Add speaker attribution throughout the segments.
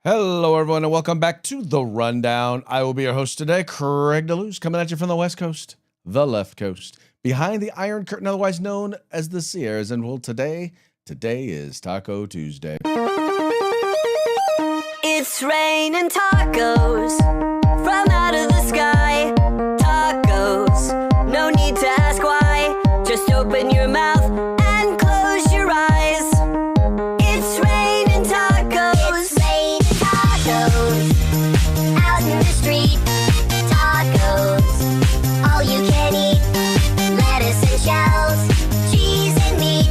Speaker 1: Hello, everyone, and welcome back to The Rundown. I will be your host today, Craig DeLuz, coming at you from the West Coast, the left coast, behind the Iron Curtain, otherwise known as the Sierras. And well, today is Taco Tuesday.
Speaker 2: It's raining tacos from out of the sky. Tacos, no need to ask why. Just open your mouth and close your eyes. It's raining tacos. It's raining tacos out in the street. Tacos, all you can eat. Lettuce and shells, cheese and meat.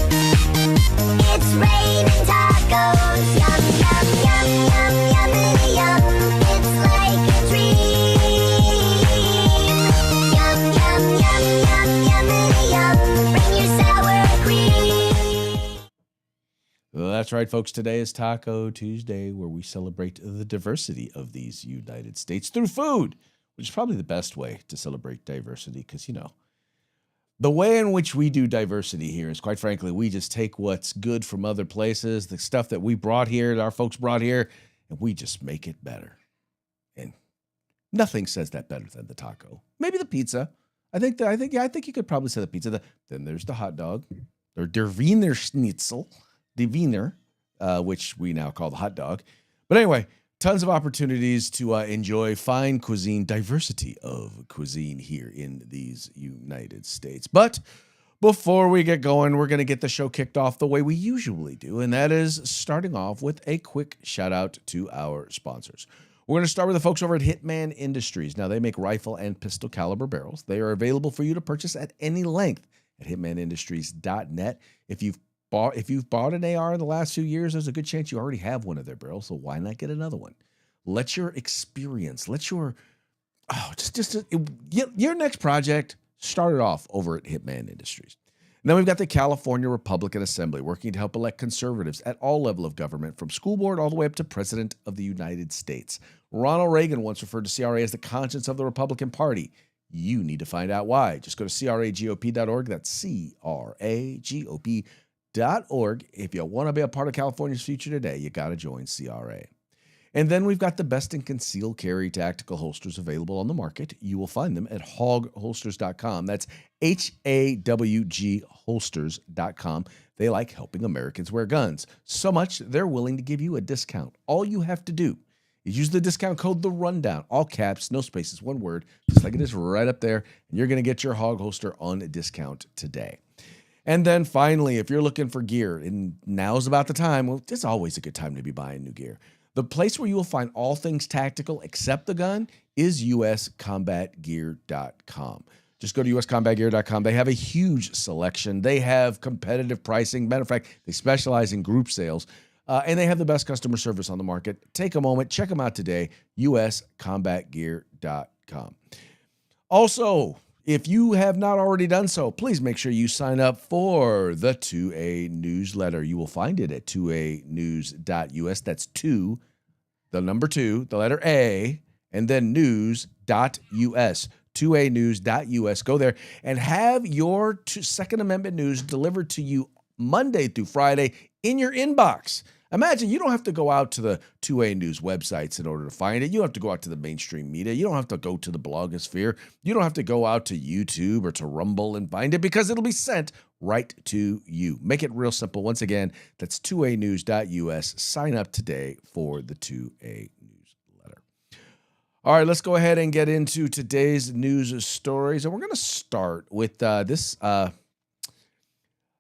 Speaker 2: It's raining tacos. Yum, yum, yum, yum, yummity yum. It's like a dream. Yum, yum, yum, yum, yummity yum. Bring your sour cream.
Speaker 1: Well, that's right, folks. Today is Taco Tuesday, where we celebrate the diversity of these United States through food, which is probably the best way to celebrate diversity because, the way in which we do diversity here is, quite frankly, we just take what's good from other places, the stuff that we brought here, that our folks brought here, and we just make it better. And nothing says that better than the taco. Maybe the pizza. I think you could probably say the pizza. Then there's the hot dog, or der Wiener Schnitzel, the Wiener, which we now call the hot dog. But anyway, tons of opportunities to enjoy fine cuisine, diversity of cuisine here in these United States. But before we get going, we're going to get the show kicked off the way we usually do, and that is starting off with a quick shout out to our sponsors. We're going to start with the folks over at Hitman Industries. Now, they make rifle and pistol caliber barrels. They are available for you to purchase at any length at hitmanindustries.net. If you've bought an AR in the last few years, there's a good chance you already have one of their barrels, so why not get another one? Let your experience, your next project, start it off over at Hitman Industries. And then we've got the California Republican Assembly, working to help elect conservatives at all levels of government, from school board all the way up to President of the United States. Ronald Reagan once referred to CRA as the conscience of the Republican Party. You need to find out why. Just go to cragop.org. That's cragop.org. If you want to be a part of California's future today, you got to join CRA. And then we've got the best in concealed carry tactical holsters available on the market. You will find them at hawgholsters.com. That's HAWG holsters.com. They like helping Americans wear guns so much they're willing to give you a discount. All you have to do is use the discount code The Rundown, all caps, no spaces, one word, just like it is right up there, and you're going to get your Hog holster on a discount today. And then finally, if you're looking for gear, and now's about the time, well, it's always a good time to be buying new gear. The place where you will find all things tactical except the gun is uscombatgear.com. Just go to uscombatgear.com. They have a huge selection. They have competitive pricing. Matter of fact, they specialize in group sales, and they have the best customer service on the market. Take a moment, check them out today, uscombatgear.com. Also, if you have not already done so, please make sure you sign up for the 2A newsletter. You will find it at 2anews.us. That's 2, the number 2, the letter A, and then news.us. 2anews.us. Go there and have your Second Amendment news delivered to you Monday through Friday in your inbox. Imagine you don't have to go out to the 2A News websites in order to find it. You don't have to go out to the mainstream media. You don't have to go to the blogosphere. You don't have to go out to YouTube or to Rumble and find it, because it'll be sent right to you. Make it real simple. Once again, that's 2anews.us. Sign up today for the 2A newsletter. All right, let's go ahead and get into today's news stories. And we're going to start with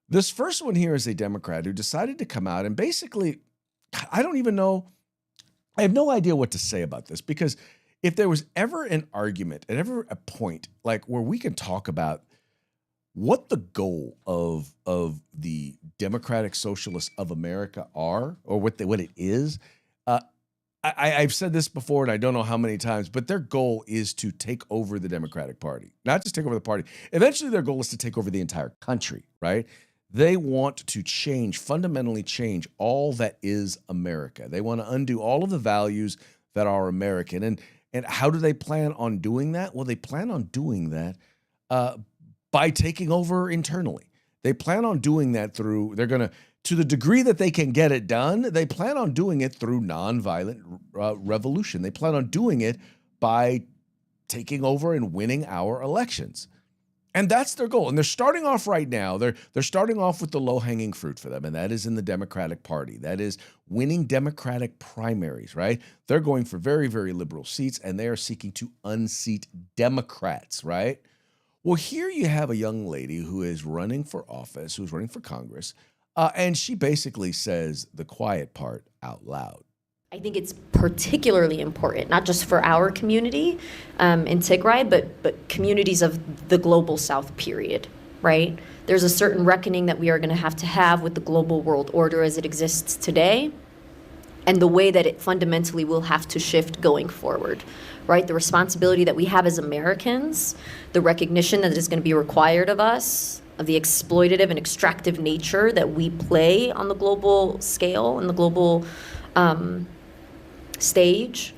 Speaker 1: this first one here is a Democrat who decided to come out and basically, I don't even know, I have no idea what to say about this, because if there was ever an argument and ever a point like where we can talk about what the goal of the Democratic Socialists of America are, or what it is, I've said this before, and I don't know how many times, but their goal is to take over the Democratic Party, not just take over the party. Eventually, their goal is to take over the entire country, right? They want to fundamentally change all that is America. They want to undo all of the values that are American. And how do they plan on doing that? Well, they plan on doing that by taking over internally. They plan on doing that through, they're going to the degree that they can get it done, they plan on doing it through nonviolent revolution. They plan on doing it by taking over and winning our elections. And that's their goal. And they're starting off right now. They're starting off with the low-hanging fruit for them, and that is in the Democratic Party. That is winning Democratic primaries, right? They're going for very, very liberal seats, and they are seeking to unseat Democrats, right? Well, here you have a young lady who is running for office, who's running for Congress, and she basically says the quiet part out loud.
Speaker 3: I think it's particularly important, not just for our community in Tigray, but communities of the global South, period, right? There's a certain reckoning that we are going to have with the global world order as it exists today, and the way that it fundamentally will have to shift going forward, right? The responsibility that we have as Americans, the recognition that is going to be required of us, of the exploitative and extractive nature that we play on the global scale and the global stage,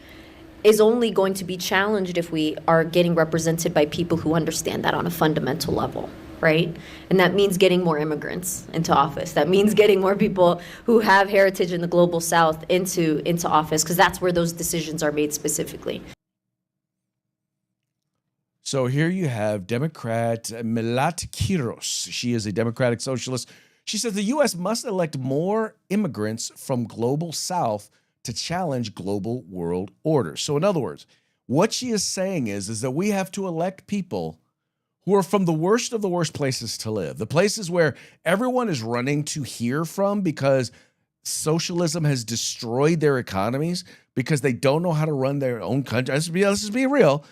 Speaker 3: is only going to be challenged if we are getting represented by people who understand that on a fundamental level, right? And that means getting more immigrants into office. That means getting more people who have heritage in the global South into office, because that's where those decisions are made specifically.
Speaker 1: So here you have Democrat Melat Kiros. She is a Democratic socialist. She says the U.S. must elect more immigrants from global South to challenge global world order. So in other words, what she is saying is that we have to elect people who are from the worst of the worst places to live, the places where everyone is running to hear from because socialism has destroyed their economies, because they don't know how to run their own country. Let's just be real.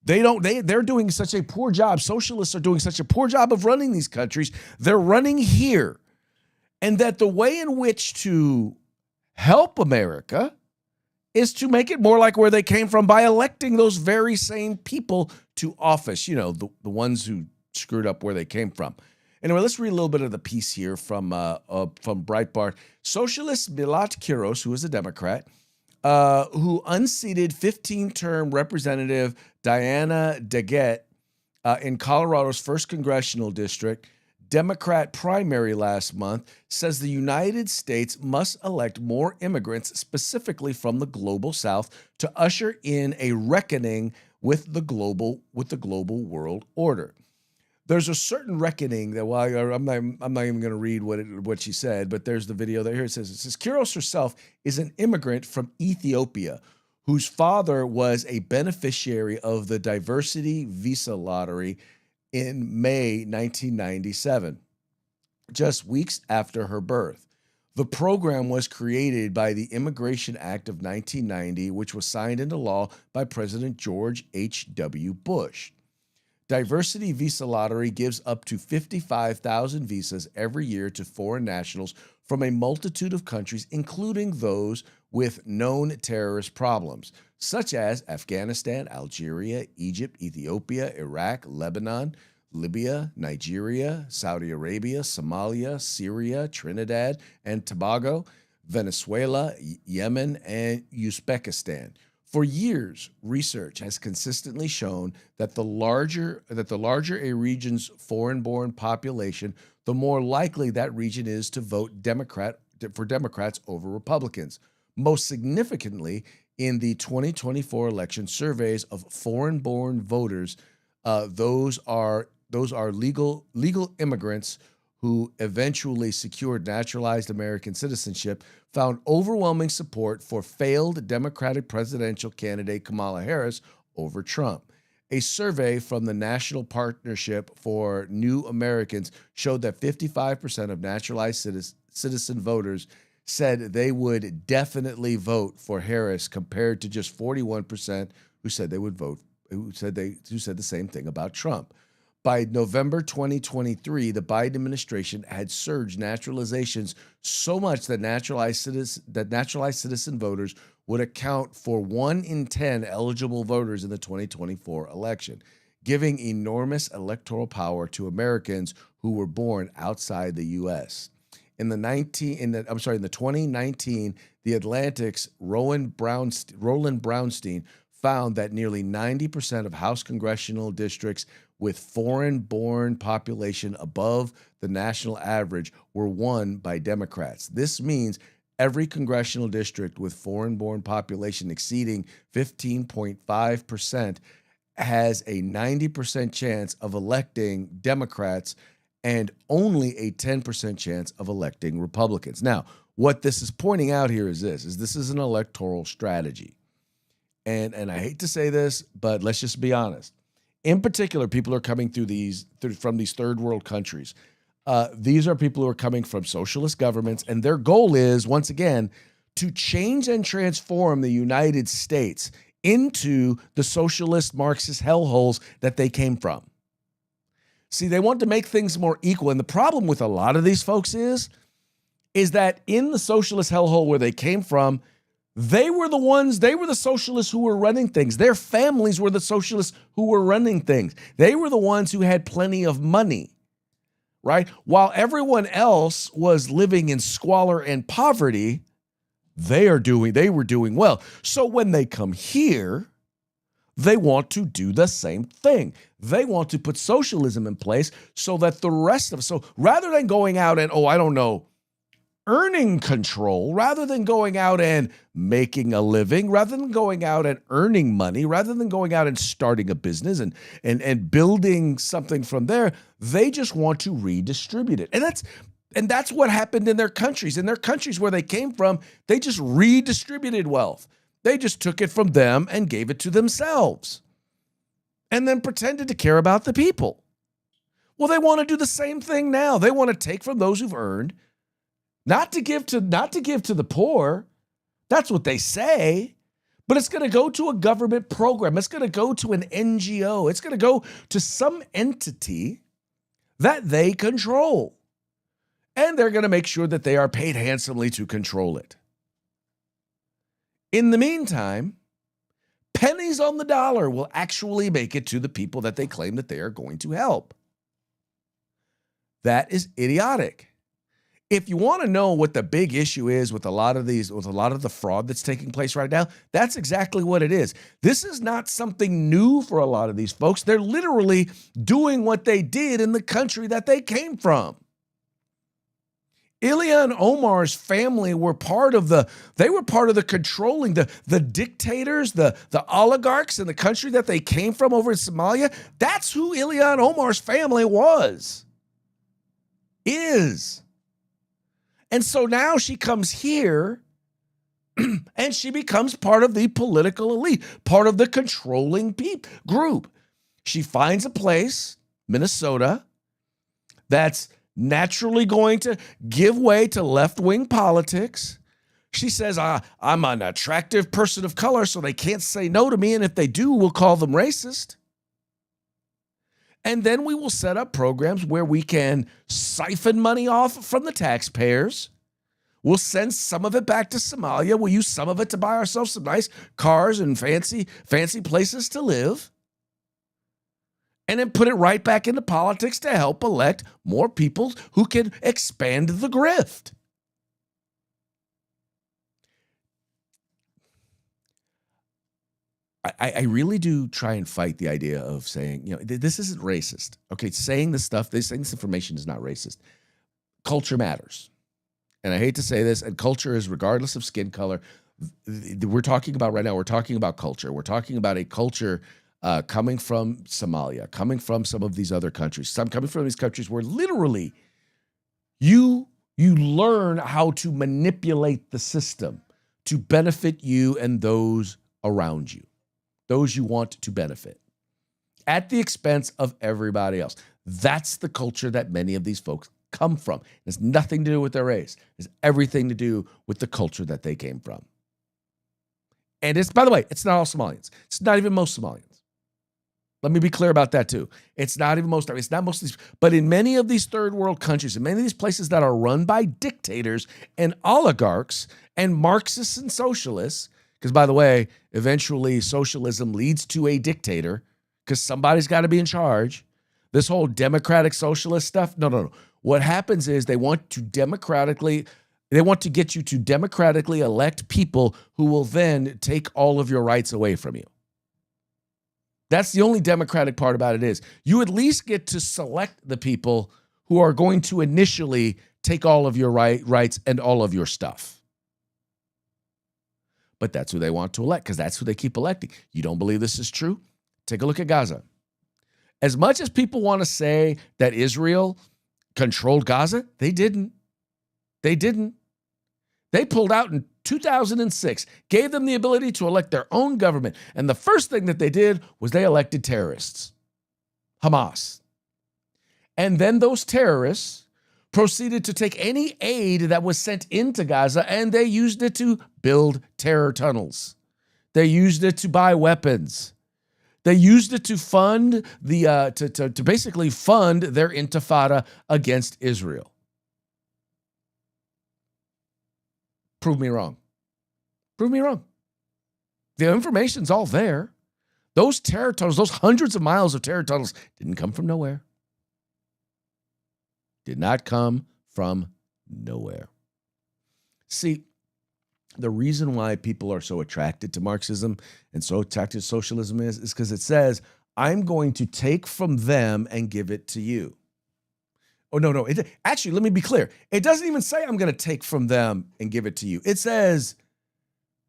Speaker 1: They're doing such a poor job. Socialists are doing such a poor job of running these countries. They're running here. And that the way in which to help America is to make it more like where they came from by electing those very same people to office, you know, the ones who screwed up where they came from. Anyway, let's read a little bit of the piece here from Breitbart. Socialist Milat Kiros, who is a Democrat, who unseated 15-term Representative Diana Daggett in Colorado's 1st Congressional District, Democrat primary last month, says the United States must elect more immigrants, specifically from the global South, to usher in a reckoning with the global world order. There's a certain reckoning that, well, I'm not even going to read what she said, but there's the video there. Here it says Kiros herself is an immigrant from Ethiopia, whose father was a beneficiary of the diversity visa lottery in May 1997, just weeks after her birth. The program was created by the Immigration Act of 1990, which was signed into law by President George H.W. Bush. Diversity Visa Lottery gives up to 55,000 visas every year to foreign nationals from a multitude of countries, including those with known terrorist problems, such as Afghanistan, Algeria, Egypt, Ethiopia, Iraq, Lebanon, Libya, Nigeria, Saudi Arabia, Somalia, Syria, Trinidad and Tobago, Venezuela, Yemen, and Uzbekistan. For years, research has consistently shown that the larger a region's foreign-born population, the more likely that region is to vote for Democrats over Republicans. Most significantly, in the 2024 election, surveys of foreign-born voters, those are legal immigrants who eventually secured naturalized American citizenship, found overwhelming support for failed Democratic presidential candidate Kamala Harris over Trump. A survey from the National Partnership for New Americans showed that 55% of naturalized citizen voters said they would definitely vote for Harris, compared to just 41% who said the same thing about Trump. By November 2023, the Biden administration had surged naturalizations so much that naturalized citizen voters would account for 1 in 10 eligible voters in the 2024 election, giving enormous electoral power to Americans who were born outside the U.S. In the 2019, The Atlantic's Roland Brownstein found that nearly 90% of House congressional districts with foreign-born population above the national average were won by Democrats. This means every congressional district with foreign-born population exceeding 15.5% has a 90% chance of electing Democrats and only a 10% chance of electing Republicans. Now, what this is pointing out here is this is an electoral strategy. And I hate to say this, but let's just be honest. In particular, people are coming from these third world countries. These are people who are coming from socialist governments, and their goal is, once again, to change and transform the United States into the socialist Marxist hellholes that they came from. See, they want to make things more equal. And the problem with a lot of these folks is that in the socialist hellhole where they came from, they were the socialists who were running things. Their families were the socialists who were running things. They were the ones who had plenty of money, right? While everyone else was living in squalor and poverty, they were doing well. So when they come here, they want to do the same thing. They want to put socialism in place so that the rest of us, so rather than going out and, earning control, rather than going out and making a living, rather than going out and earning money, rather than going out and starting a business and building something from there, they just want to redistribute it. And that's what happened in their countries. In their countries where they came from, they just redistributed wealth. They just took it from them and gave it to themselves and then pretended to care about the people. Well, they want to do the same thing now. They want to take from those who've earned, not to give to the poor. That's what they say. But it's going to go to a government program. It's going to go to an NGO. It's going to go to some entity that they control. And they're going to make sure that they are paid handsomely to control it. In the meantime, pennies on the dollar will actually make it to the people that they claim that they are going to help. That is idiotic. If you want to know what the big issue is with a lot of the fraud that's taking place right now, that's exactly what it is. This is not something new for a lot of these folks. They're literally doing what they did in the country that they came from. Ilhan Omar's family were part of the controlling, the dictators, the oligarchs in the country that they came from over in Somalia. That's who Ilhan Omar's family is. And so now she comes here and she becomes part of the political elite, part of the controlling group. She finds a place, Minnesota, that's naturally going to give way to left-wing politics. She says, I'm an attractive person of color, so they can't say no to me, and if they do, we'll call them racist. And then we will set up programs where we can siphon money off from the taxpayers. We'll send some of it back to Somalia. We'll use some of it to buy ourselves some nice cars and fancy places to live. And then put it right back into politics to help elect more people who can expand the grift. I really do try and fight the idea of saying, this isn't racist. Okay, saying this information is not racist. Culture matters. And I hate to say this, and culture is regardless of skin color. We're talking about right now, we're talking about culture. We're talking about a culture coming from Somalia, coming from some of these other countries, some coming from these countries where literally you learn how to manipulate the system to benefit you and those around you, those you want to benefit at the expense of everybody else. That's the culture that many of these folks come from. It has nothing to do with their race. It has everything to do with the culture that they came from. And by the way, it's not all Somalians. It's not even most Somalians. Let me be clear about that too. It's not most of these, but in many of these third world countries, in many of these places that are run by dictators and oligarchs and Marxists and socialists, because by the way, eventually socialism leads to a dictator because somebody's got to be in charge. This whole democratic socialist stuff, no. What happens is they want to get you to democratically elect people who will then take all of your rights away from you. That's the only democratic part about it is you at least get to select the people who are going to initially take all of your rights and all of your stuff. But that's who they want to elect because that's who they keep electing. You don't believe this is true? Take a look at Gaza. As much as people want to say that Israel controlled Gaza, they didn't. They didn't. They pulled out in 2006, gave them the ability to elect their own government. And the first thing that they did was they elected terrorists, Hamas. And then those terrorists proceeded to take any aid that was sent into Gaza and they used it to build terror tunnels. They used it to buy weapons. They used it to fund to basically fund their intifada against Israel. Prove me wrong. Prove me wrong. The information's all there. Those terror tunnels, those hundreds of miles of terror tunnels didn't come from nowhere. Did not come from nowhere. See, the reason why people are so attracted to Marxism and so attracted to socialism is because it says, I'm going to take from them and give it to you. Oh, no. Actually, let me be clear. It doesn't even say I'm going to take from them and give it to you. It says,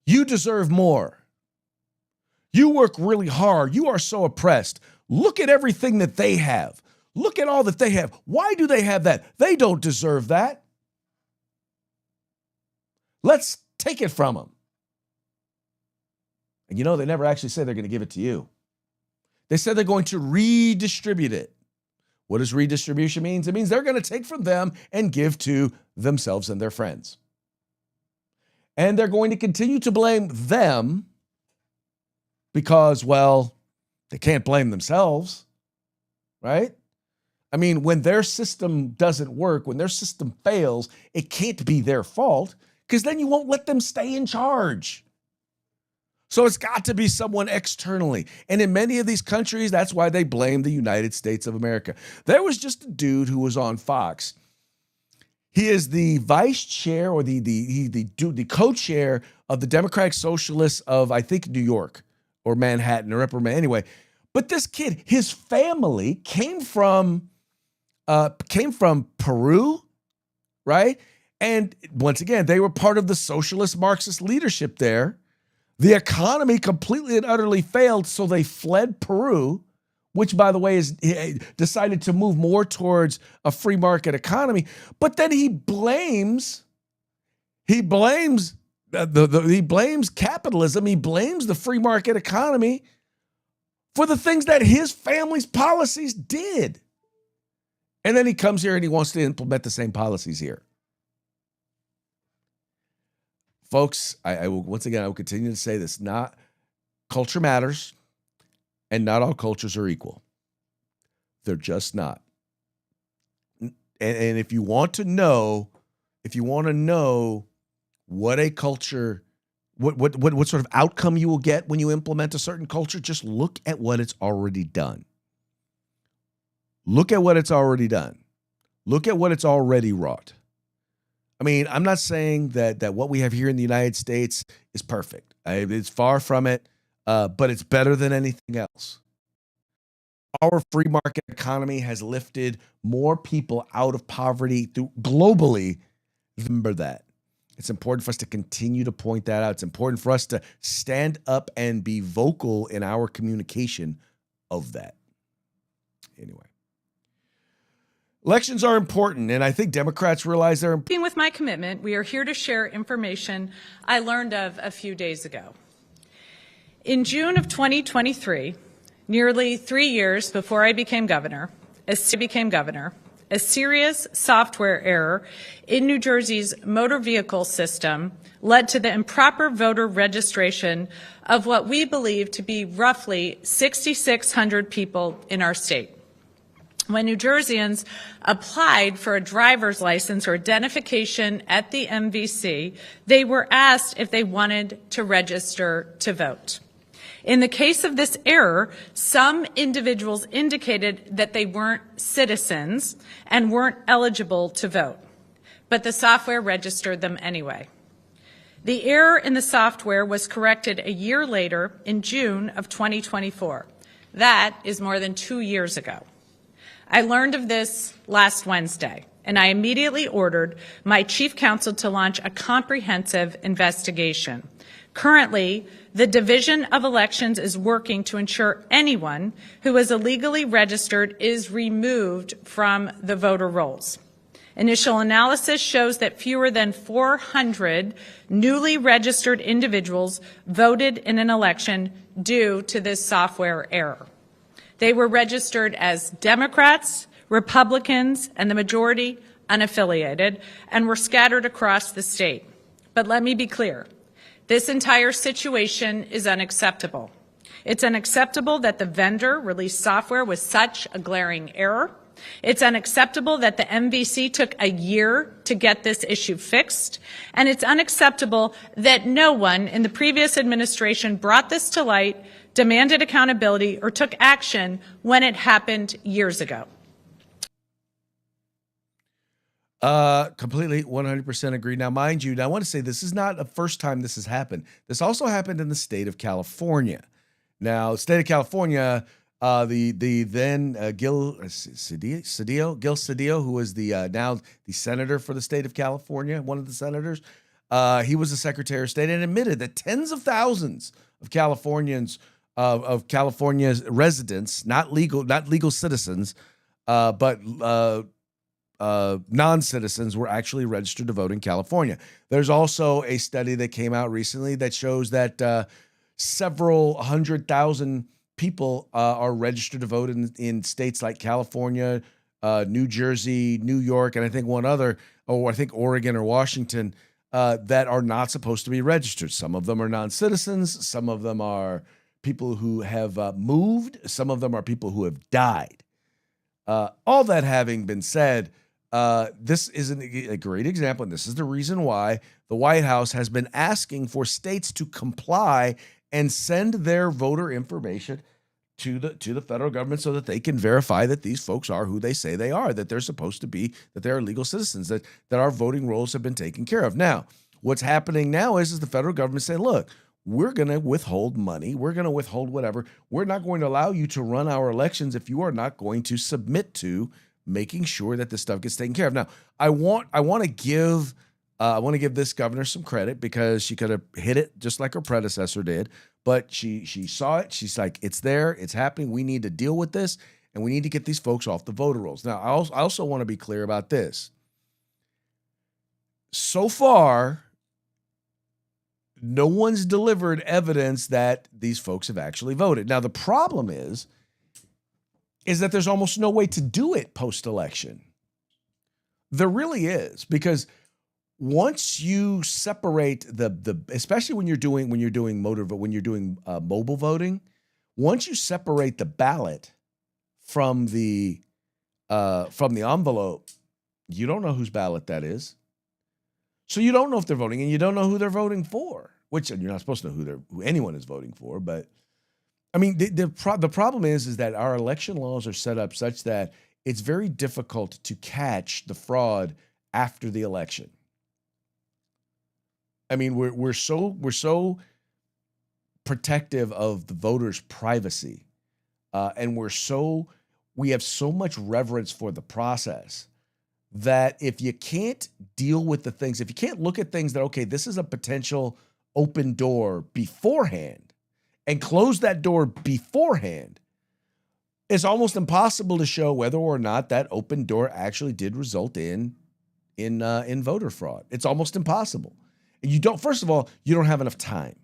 Speaker 1: you deserve more. You work really hard. You are so oppressed. Look at everything that they have. Look at all that they have. Why do they have that? They don't deserve that. Let's take it from them. And they never actually say they're going to give it to you. They said they're going to redistribute it. What does redistribution mean? It means they're going to take from them and give to themselves and their friends. And they're going to continue to blame them because, well, they can't blame themselves, right? I mean, when their system doesn't work, when their system fails, it can't be their fault because then you won't let them stay in charge. So it's got to be someone externally. And in many of these countries, that's why they blame the United States of America. There was just a dude who was on Fox. He is the vice chair or the co-chair of the Democratic Socialists of, I think, New York or Manhattan or Upper Manhattan. Anyway, but this kid, his family came from Peru, right? And once again, they were part of the socialist Marxist leadership there. The economy completely and utterly failed, so they fled Peru, which, by the way, is decided to move more towards a free market economy. But then he blames capitalism. He blames the free market economy for the things that his family's policies did. And then he comes here and he wants to implement the same policies here. Folks, I will continue to say this. Not culture matters, and not all cultures are equal. They're just not. And if you want to know what a culture, what sort of outcome you will get when you implement a certain culture, just look at what it's already done. Look at what it's already done. Look at what it's already wrought. I mean, I'm not saying that what we have here in the United States is perfect. It's far from it, but it's better than anything else. Our free market economy has lifted more people out of poverty globally. Remember that. It's important for us to continue to point that out. It's important for us to stand up and be vocal in our communication of that. Anyway. Elections are important, and I think Democrats realize they're important.
Speaker 4: With my commitment, we are here to share information I learned of a few days ago. In June of 2023, nearly 3 years before I became governor, a serious software error in New Jersey's motor vehicle system led to the improper voter registration of what we believe to be roughly 6,600 people in our state. When New Jerseyans applied for a driver's license or identification at the MVC, they were asked if they wanted to register to vote. In the case of this error, some individuals indicated that they weren't citizens and weren't eligible to vote, but the software registered them anyway. The error in the software was corrected a year later in June of 2024. That is more than 2 years ago. I learned of this last Wednesday, and I immediately ordered my chief counsel to launch a comprehensive investigation. Currently, the Division of Elections is working to ensure anyone who is illegally registered is removed from the voter rolls. Initial analysis shows that fewer than 400 newly registered individuals voted in an election due to this software error. They were registered as Democrats, Republicans, and the majority unaffiliated, and were scattered across the state. But let me be clear. This entire situation is unacceptable. It's unacceptable that the vendor released software with such a glaring error. It's unacceptable that the MVC took a year to get this issue fixed. And it's unacceptable that no one in the previous administration brought this to light, demanded accountability, or took action when it happened years ago.
Speaker 1: Completely 100% agree. Now, mind you, I want to say this is not the first time this has happened. This also happened in the state of California. Now, state of California, the then Gil Cedillo, who was the now the senator for the state of California, one of the senators, he was the Secretary of State and admitted that tens of thousands of Californians, of California's residents, not legal citizens, but non-citizens were actually registered to vote in California. There's also a study that came out recently that shows that several 100,000 people are registered to vote in states like California, New Jersey, New York, and I think one other, or I think Oregon or Washington, that are not supposed to be registered. Some of them are non-citizens. Some of them are people who have moved. Some of them are people who have died. All that having been said, this is a great example, and this is the reason why the White House has been asking for states to comply and send their voter information to the federal government so that they can verify that these folks are who they say they are, that they're supposed to be, that they're legal citizens, that our voting rolls have been taken care of. Now, what's happening now is the federal government saying, look, we're going to withhold money. We're going to withhold whatever. We're not going to allow you to run our elections if you are not going to submit to making sure that this stuff gets taken care of. Now, I want to give this governor some credit because she could have hit it just like her predecessor did, but she saw it. She's like, it's there, it's happening. We need to deal with this, and we need to get these folks off the voter rolls. Now, I also want to be clear about this. So far, no one's delivered evidence that these folks have actually voted. Now, the problem is that there's almost no way to do it post-election. There really is, because once you separate the especially when you're doing mobile voting, once you separate the ballot from the envelope, you don't know whose ballot that is. So you don't know if they're voting, and you don't know who they're voting for, which you're not supposed to know who anyone is voting for. But I mean, the problem is that our election laws are set up such that it's very difficult to catch the fraud after the election. I mean, we're so protective of the voters' privacy, and we have so much reverence for the process that if you can't deal with the things, if you can't look at things that, okay, this is a potential open door beforehand and close that door beforehand, it's almost impossible to show whether or not that open door actually did result in voter fraud. It's almost impossible. First of all, you don't have enough time.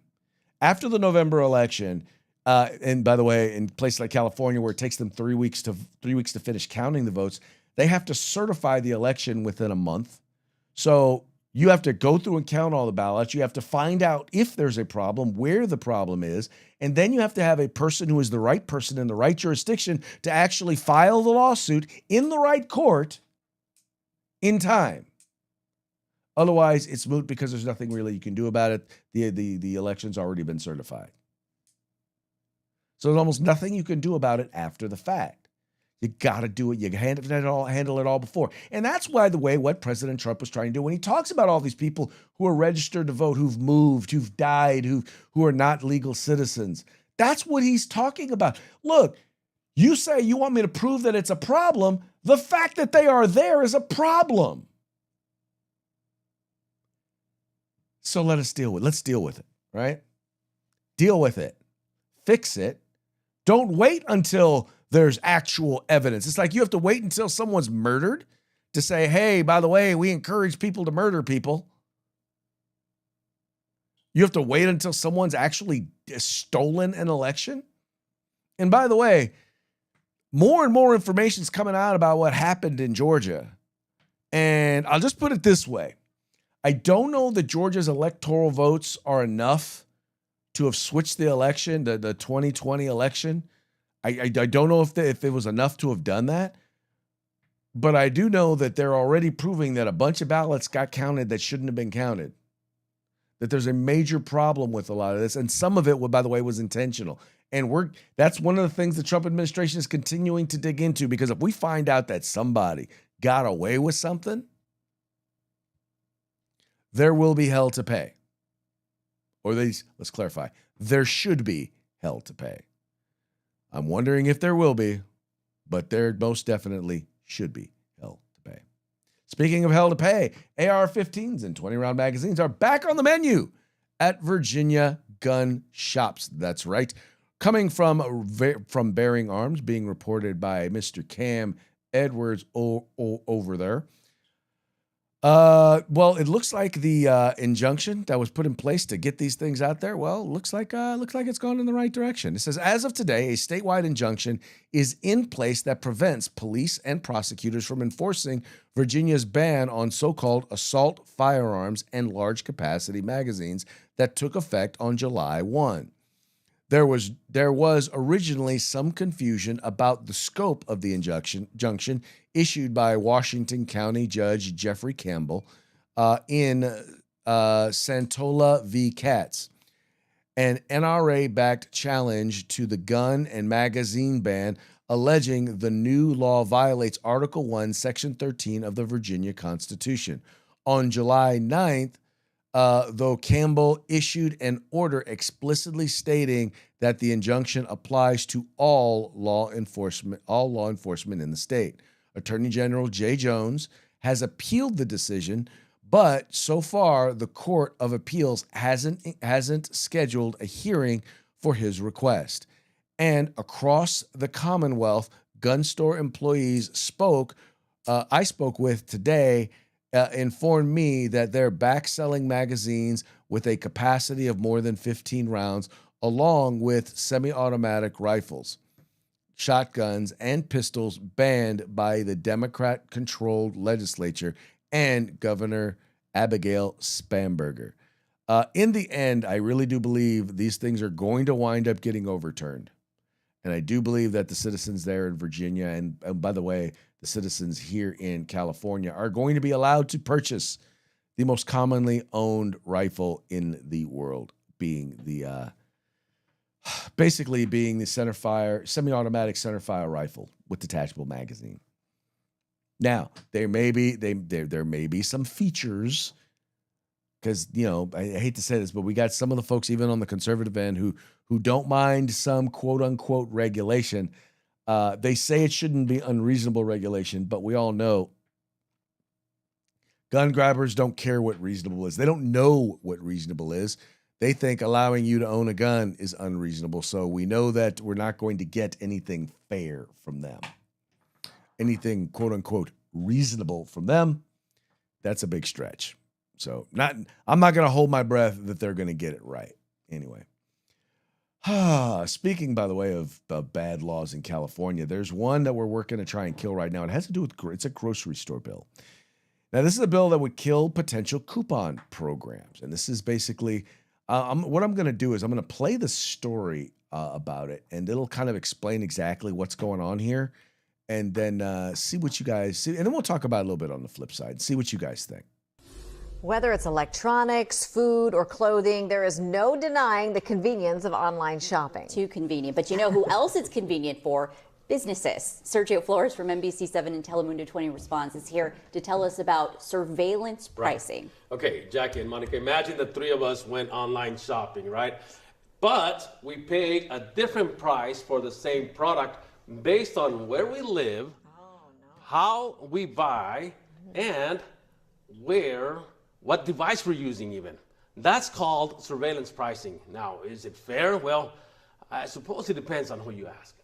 Speaker 1: After the November election, and by the way, in places like California where it takes them 3 weeks to finish counting the votes, they have to certify the election within a month. So you have to go through and count all the ballots. You have to find out if there's a problem, where the problem is, and then you have to have a person who is the right person in the right jurisdiction to actually file the lawsuit in the right court in time. Otherwise, it's moot because there's nothing really you can do about it. The election's already been certified. So there's almost nothing you can do about it after the fact. You got to do it. You handle it all before. And that's, by the way, what President Trump was trying to do when he talks about all these people who are registered to vote, who've moved, who've died, who are not legal citizens. That's what he's talking about. Look, you say you want me to prove that it's a problem. The fact that they are there is a problem. So let's deal with it, right? Deal with it. Fix it. Don't wait until there's actual evidence. It's like you have to wait until someone's murdered to say, hey, by the way, we encourage people to murder people. You have to wait until someone's actually stolen an election. And by the way, more and more information is coming out about what happened in Georgia. And I'll just put it this way. I don't know that Georgia's electoral votes are enough to have switched the election, the 2020 election. I don't know if it was enough to have done that. But I do know that they're already proving that a bunch of ballots got counted that shouldn't have been counted. That there's a major problem with a lot of this. And some of it, by the way, was intentional. And that's one of the things the Trump administration is continuing to dig into, because if we find out that somebody got away with something, there will be hell to pay. Or let's clarify, there should be hell to pay. I'm wondering if there will be, but there most definitely should be hell to pay. Speaking of hell to pay, AR-15s and 20-round magazines are back on the menu at Virginia gun shops. That's right. Coming from Bearing Arms, being reported by Mr. Cam Edwards over there. Well, it looks like the injunction that was put in place to get these things out there, well, looks like it's gone in the right direction. It says, as of today, a statewide injunction is in place that prevents police and prosecutors from enforcing Virginia's ban on so-called assault firearms and large capacity magazines that took effect on July 1. There was originally some confusion about the scope of the injunction issued by Washington County Judge Jeffrey Campbell in Santola v. Katz, an NRA-backed challenge to the gun and magazine ban, alleging the new law violates Article 1, Section 13 of the Virginia Constitution. On July 9th, though Campbell issued an order explicitly stating that the injunction applies to all law enforcement in the state. Attorney General Jay Jones has appealed the decision, but so far the Court of Appeals hasn't scheduled a hearing for his request. And across the Commonwealth, gun store employees I spoke with today informed me that they're back selling magazines with a capacity of more than 15 rounds, along with semi-automatic rifles, shotguns, and pistols banned by the Democrat-controlled legislature and Governor Abigail Spanberger. In the end, I really do believe these things are going to wind up getting overturned. And I do believe that the citizens there in Virginia, and by the way, the citizens here in California, are going to be allowed to purchase the most commonly owned rifle in the world, being the centerfire, semi-automatic centerfire rifle with detachable magazine. Now, there may be some features, because, I hate to say this, but we got some of the folks even on the conservative end who don't mind some quote-unquote regulation. They say it shouldn't be unreasonable regulation, but we all know gun grabbers don't care what reasonable is. They don't know what reasonable is. They think allowing you to own a gun is unreasonable. So we know that we're not going to get anything fair from them. Anything quote-unquote reasonable from them, that's a big stretch. So I'm not going to hold my breath that they're going to get it right. Anyway. Speaking, by the way, of bad laws in California, there's one that we're working to try and kill right now. It has to do with, it's a grocery store bill. Now, this is a bill that would kill potential coupon programs. And this is basically, what I'm going to do is I'm going to play the story about it, and it'll kind of explain exactly what's going on here. And then see what you guys see. And then we'll talk about it a little bit on the flip side. See what you guys think.
Speaker 5: Whether it's electronics, food, or clothing, there is no denying the convenience of online shopping.
Speaker 6: Too convenient. But you know who else it's convenient for? Businesses. Sergio Flores from NBC7 and Telemundo 20 Response is here to tell us about surveillance pricing.
Speaker 7: Right. Okay, Jackie and Monica, imagine the three of us went online shopping, right? but we pay a different price for the same product based on where we live, how we buy, and what device we're using even. That's called surveillance pricing. Now, is it fair? Well, I suppose it depends on who you ask.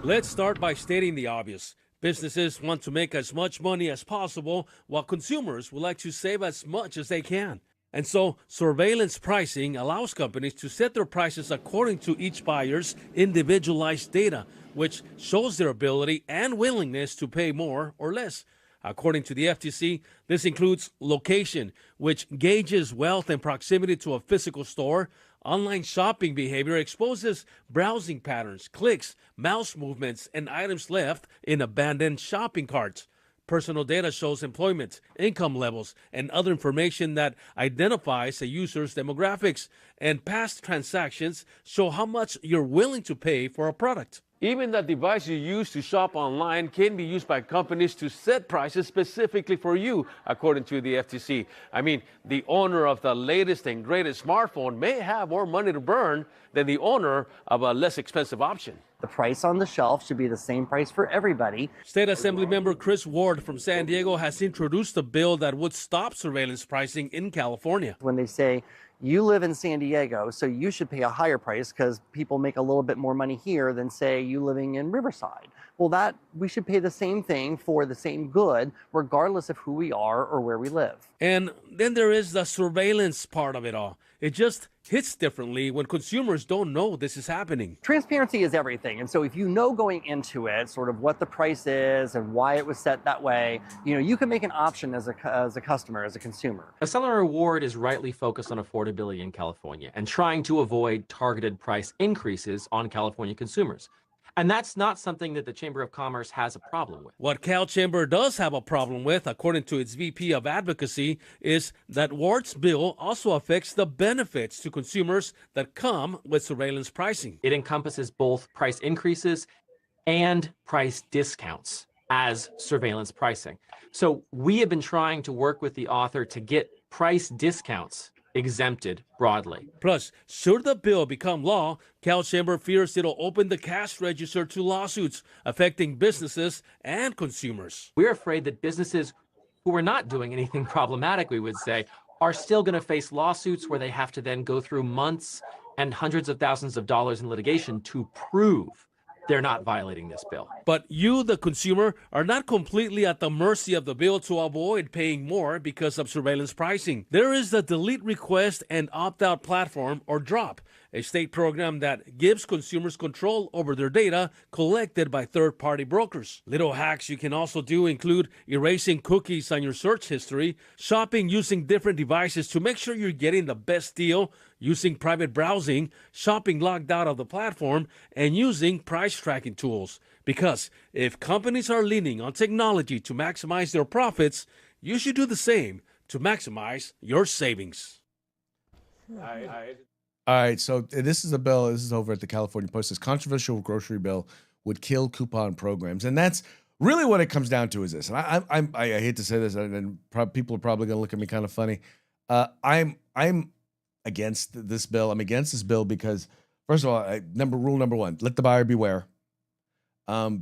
Speaker 8: Let's start by stating the obvious. Businesses want to make as much money as possible, while consumers would like to save as much as they can. And so, surveillance pricing allows companies to set their prices according to each buyer's individualized data, which shows their ability and willingness to pay more or less. According to the FTC, this includes location, which gauges wealth and proximity to a physical store. Online shopping behavior exposes browsing patterns, clicks, mouse movements, and items left in abandoned shopping carts. Personal data shows employment, income levels, and other information that identifies a user's demographics. And past transactions show how much you're willing to pay for a product.
Speaker 7: Even the device you use to shop online can be used by companies to set prices specifically for you, according to the FTC. I mean, the owner of the latest and greatest smartphone may have more money to burn than the owner of a less expensive option.
Speaker 9: The price on the shelf should be the same price for everybody.
Speaker 8: State Assembly member Chris Ward from San Diego has introduced a bill that would stop surveillance pricing in California.
Speaker 9: When they say, you live in San Diego, so you should pay a higher price because people make a little bit more money here than, say, you living in Riverside. Well, we should pay the same thing for the same good, regardless of who we are or where we live.
Speaker 8: And then there is the surveillance part of it all. It just hits differently when consumers don't know this is happening.
Speaker 9: Transparency is everything. And so if you know going into it sort of what the price is and why it was set that way, you can make an option as a customer, as a consumer.
Speaker 10: Accelerator Award is rightly focused on affordability in California and trying to avoid targeted price increases on California consumers. And that's not something that the Chamber of Commerce has a problem with.
Speaker 8: What Cal Chamber does have a problem with, according to its VP of Advocacy, is that Ward's bill also affects the benefits to consumers that come with surveillance pricing.
Speaker 10: It encompasses both price increases and price discounts as surveillance pricing. So we have been trying to work with the author to get price discounts exempted broadly.
Speaker 8: Plus, should the bill become law, Cal Chamber fears it'll open the cash register to lawsuits affecting businesses and consumers.
Speaker 10: We're afraid that businesses who are not doing anything problematic, we would say, are still going to face lawsuits where they have to then go through months and hundreds of thousands of dollars in litigation to prove they're not violating this bill.
Speaker 8: But you, the consumer, are not completely at the mercy of the bill to avoid paying more because of surveillance pricing. There is the Delete Request and Opt-out Platform, or DROP, a state program that gives consumers control over their data collected by third-party brokers. Little hacks you can also do include erasing cookies on your search history, shopping using different devices to make sure you're getting the best deal, using private browsing, shopping logged out of the platform, and using price tracking tools. Because if companies are leaning on technology to maximize their profits, you should do the same to maximize your savings.
Speaker 1: All right, so this is a bill. This is over at the California Post. This controversial grocery bill would kill coupon programs, and that's really what it comes down to. Is this? And I hate to say this, and people are probably going to look at me kind of funny. I'm against this bill. I'm against this bill because, first of all, rule number one: let the buyer beware.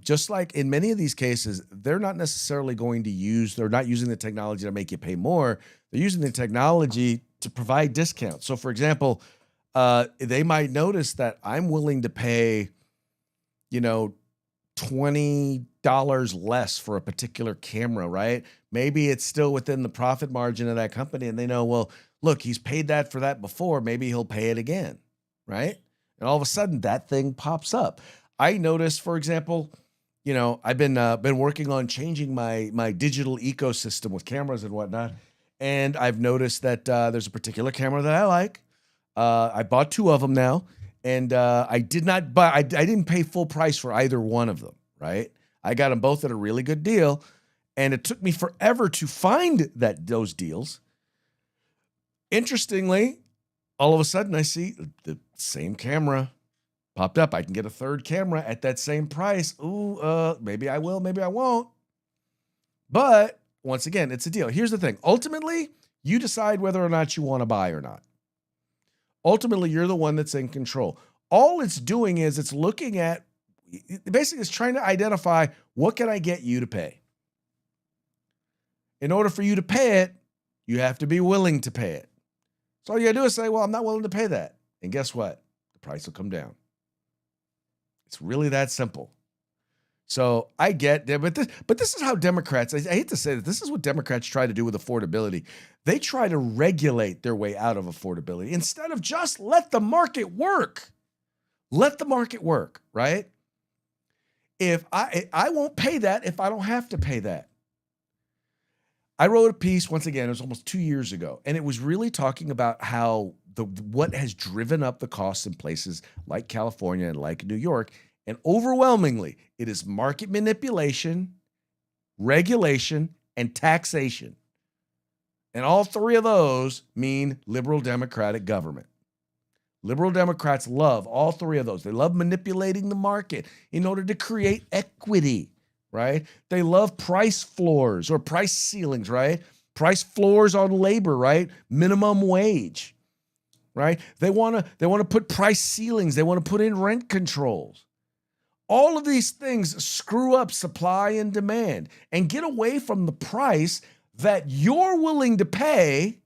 Speaker 1: Just like in many of these cases, they're not necessarily they're not using the technology to make you pay more. They're using the technology to provide discounts. So, for example, they might notice that I'm willing to pay, $20 less for a particular camera, right? Maybe it's still within the profit margin of that company, and they know, well, look, he's paid that for that before. Maybe he'll pay it again, right? And all of a sudden, that thing pops up. I noticed, for example, I've been working on changing my digital ecosystem with cameras and whatnot, and I've noticed that there's a particular camera that I like. I bought 2 of them now, and I didn't pay full price for either one of them, right? I got them both at a really good deal, and it took me forever to find those deals. Interestingly, all of a sudden I see the same camera popped up. I can get a third camera at that same price. Ooh, maybe I will, maybe I won't. But once again, it's a deal. Here's the thing. Ultimately, you decide whether or not you want to buy or not. Ultimately, you're the one that's in control. All it's doing is it's looking at, basically it's trying to identify, what can I get you to pay? In order for you to pay it, you have to be willing to pay it. So all you gotta do is say, well, I'm not willing to pay that. And guess what? The price will come down. It's really that simple. So I get that, but this is how Democrats, I hate to say that, this is what Democrats try to do with affordability. They try to regulate their way out of affordability instead of just let the market work. Let the market work, right? If I won't pay that if I don't have to pay that. I wrote a piece, once again, it was almost 2 years ago, and it was really talking about how what has driven up the costs in places like California and like New York. And overwhelmingly, it is market manipulation, regulation, and taxation. And all three of those mean liberal democratic government. Liberal Democrats love all three of those. They love manipulating the market in order to create equity, right? They love price floors or price ceilings, right? Price floors on labor, right? Minimum wage, right? They want to put price ceilings. They want to put in rent controls. All of these things screw up supply and demand and get away from the price that you're willing to pay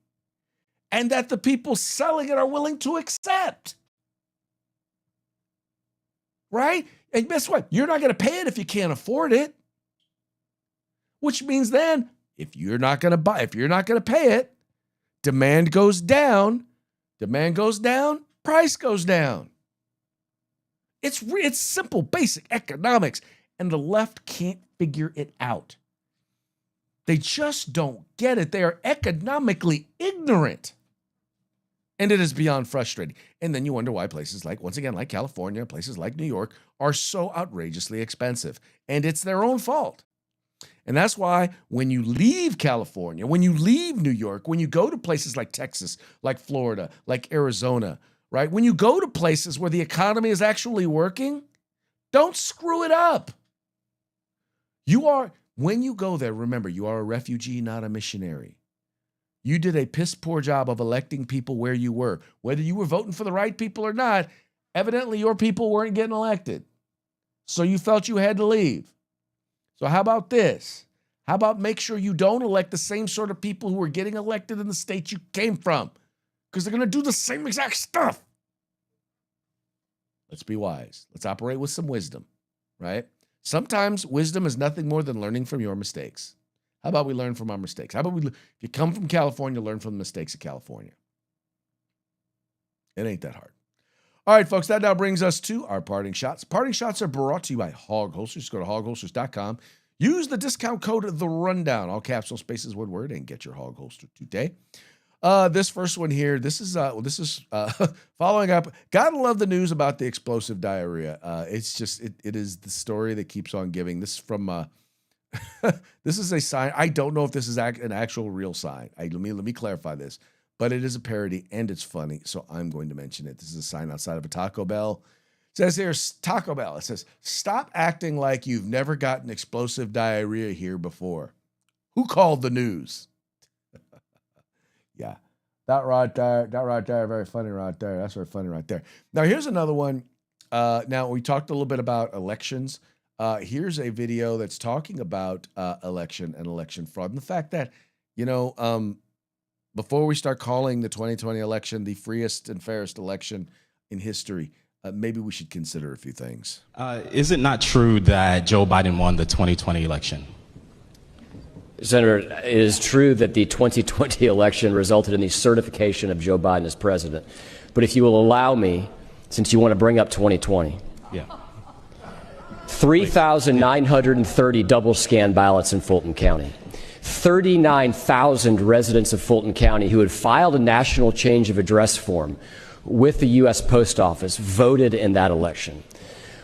Speaker 1: and that the people selling it are willing to accept. Right? And guess what? You're not going to pay it if you can't afford it. Which means then, if you're not going to pay it, demand goes down, price goes down. It's simple, basic economics, and the left can't figure it out. They just don't get it. They are economically ignorant. And it is beyond frustrating. And then you wonder why places like, once again, like California, places like New York are so outrageously expensive. And it's their own fault. And that's why when you leave California, when you leave New York, when you go to places like Texas, like Florida, like Arizona, right? When you go to places where the economy is actually working, don't screw it up. When you go there, remember, you are a refugee, not a missionary. You did a piss poor job of electing people where you were. Whether you were voting for the right people or not, evidently your people weren't getting elected. So you felt you had to leave. So how about this? How about make sure you don't elect the same sort of people who are getting elected in the state you came from? Because they're going to do the same exact stuff. Let's be wise. Let's operate with some wisdom, right? Sometimes wisdom is nothing more than learning from your mistakes. How about we learn from our mistakes? How about if you come from California, learn from the mistakes of California? It ain't that hard. All right, folks, that now brings us to our parting shots. Parting shots are brought to you by Hog Holsters. Go to hogholsters.com. Use the discount code The Rundown, all caps, no spaces, one word, and get your hog holster today. This first one here, this is following up. Gotta love the news about the explosive diarrhea. It's just, it is the story that keeps on giving. This is from, this is a sign. I don't know if this is an actual real sign. Let me clarify this, but it is a parody and it's funny, so I'm going to mention it. This is a sign outside of a Taco Bell. It says here, Taco Bell. It says, "Stop acting like you've never gotten explosive diarrhea here before. Who called the news?" Yeah, that right there, very funny right there. That's very funny right there. Now, here's another one. Now, we talked a little bit about elections. Here's a video that's talking about election and election fraud and the fact that, before we start calling the 2020 election the freest and fairest election in history, maybe we should consider a few things.
Speaker 11: Is it not true that Joe Biden won the 2020 election?
Speaker 12: Senator, it is true that the 2020 election resulted in the certification of Joe Biden as president. But if you will allow me, since you want to bring up 2020, 3,930 double scan ballots in Fulton County. 39,000 residents of Fulton County who had filed a national change of address form with the U.S. Post Office voted in that election.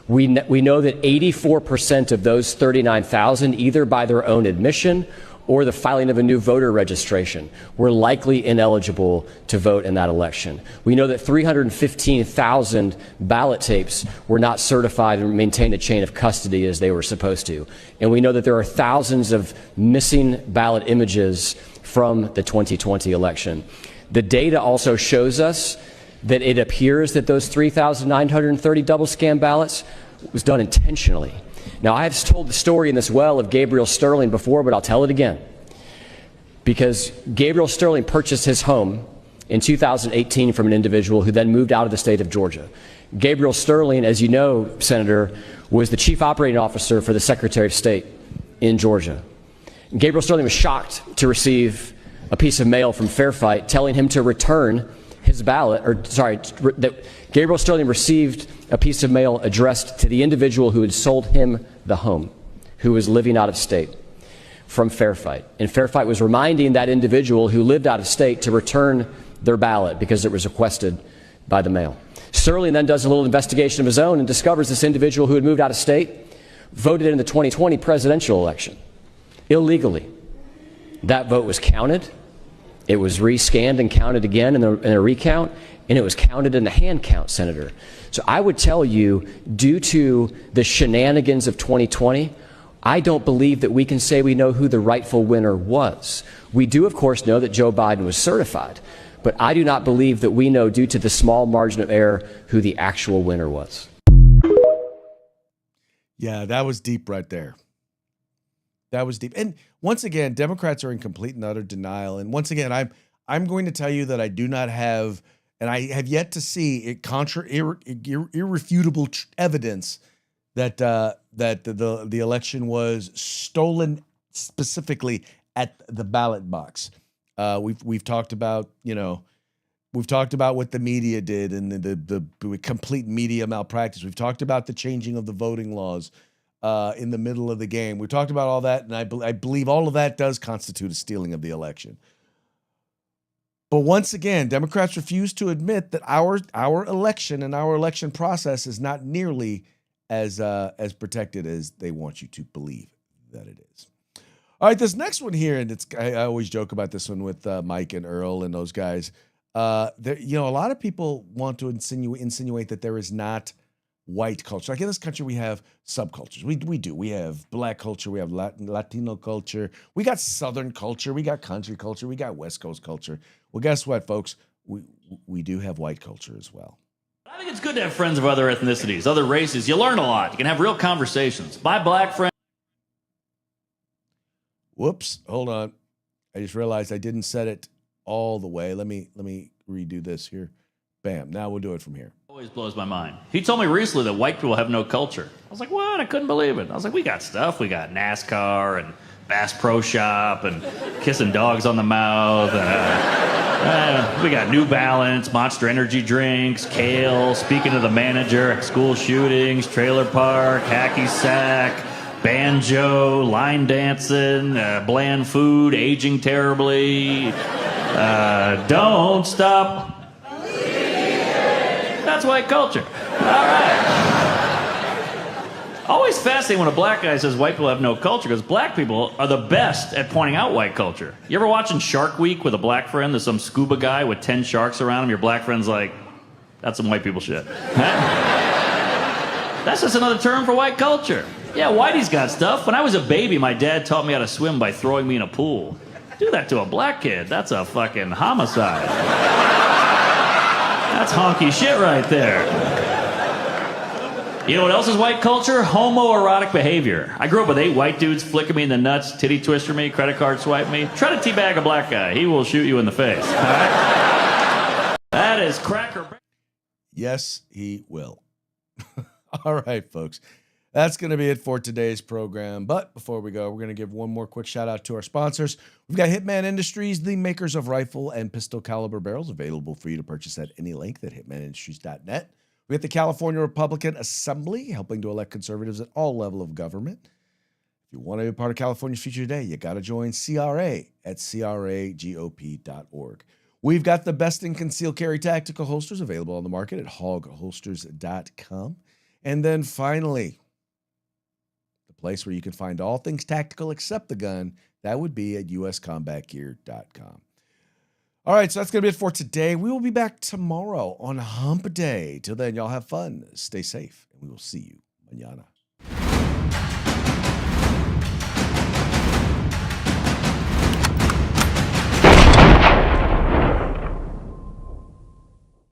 Speaker 12: We know that 84% of those 39,000, either by their own admission or the filing of a new voter registration, were likely ineligible to vote in that election. We know that 315,000 ballot tapes were not certified and maintained a chain of custody as they were supposed to. And we know that there are thousands of missing ballot images from the 2020 election. The data also shows us that it appears that those 3,930 double scam ballots was done intentionally. Now, I have told the story in this well of Gabriel Sterling before, but I'll tell it again. Because Gabriel Sterling purchased his home in 2018 from an individual who then moved out of the state of Georgia. Gabriel Sterling, as you know, Senator, was the chief operating officer for the Secretary of State in Georgia. Gabriel Sterling was shocked to receive a piece of mail from Fairfight telling him to return his ballot, that Gabriel Sterling received a piece of mail addressed to the individual who had sold him the home, who was living out of state, from Fairfight. And Fairfight was reminding that individual who lived out of state to return their ballot because it was requested by the mail. Sterling then does a little investigation of his own and discovers this individual who had moved out of state voted in the 2020 presidential election illegally. That vote was counted. It was rescanned and counted again in a recount, and it was counted in the hand count, Senator. So I would tell you, due to the shenanigans of 2020, I don't believe that we can say we know who the rightful winner was. We do, of course, know that Joe Biden was certified, but I do not believe that we know, due to the small margin of error, who the actual winner was.
Speaker 1: Yeah, that was deep right there. That was deep. And once again, Democrats are in complete and utter denial. And once again, I'm going to tell you that I do not have, and I have yet to see irrefutable evidence that the election was stolen specifically at the ballot box. We've talked about, we've talked about what the media did and the complete media malpractice. We've talked about the changing of the voting laws in the middle of the game. We talked about all that, and I believe all of that does constitute a stealing of the election. But once again, Democrats refuse to admit that our election and our election process is not nearly as protected as they want you to believe that it is. All right, this next one here, and I always joke about this one with Mike and Earl and those guys. A lot of people want to insinuate that there is not white culture. Like in this country, we have subcultures. We do. We have black culture. We have Latino culture. We got Southern culture. We got country culture. We got West Coast culture. Well, guess what, folks? We do have white culture as well.
Speaker 13: I think it's good to have friends of other ethnicities, other races. You learn a lot. You can have real conversations. My black friend.
Speaker 1: Whoops, hold on. I just realized I didn't set it all the way. Let me redo this here. Bam. Now we'll do it from here.
Speaker 13: Always blows my mind. He told me recently that white people have no culture. I was like, what? I couldn't believe it. I was like, we got stuff. We got NASCAR and Bass Pro Shop and kissing dogs on the mouth. We got New Balance, Monster Energy drinks, kale, speaking to the manager, school shootings, trailer park, hacky sack, banjo, line dancing, bland food, aging terribly. Don't stop. That's white culture. All right. Always fascinating when a black guy says white people have no culture, because black people are the best at pointing out white culture. You ever watching Shark Week with a black friend? There's some scuba guy with 10 sharks around him. Your black friend's like, that's some white people shit. That's just another term for white culture. Yeah, whitey's got stuff. When I was a baby, my dad taught me how to swim by throwing me in a pool. Do that to a black kid. That's a fucking homicide. That's honky shit right there. You know what else is white culture? Homoerotic behavior. I grew up with 8 white dudes flicking me in the nuts, titty twister me, credit card swipe me. Try to teabag a black guy. He will shoot you in the face. All right? That is cracker.
Speaker 1: Yes, he will. All right, folks. That's going to be it for today's program. But before we go, we're going to give one more quick shout out to our sponsors. We've got Hitman Industries, the makers of rifle and pistol caliber barrels, available for you to purchase at any length at hitmanindustries.net. We got the California Republican Assembly, helping to elect conservatives at all levels of government. If you want to be a part of California's future today, you got to join CRA at cragop.org. We've got the best in concealed carry tactical holsters available on the market at hogholsters.com. And then finally, the place where you can find all things tactical except the gun, that would be at uscombatgear.com. All right, so that's going to be it for today. We will be back tomorrow on Hump Day. Till then, y'all have fun, stay safe, and we will see you mañana.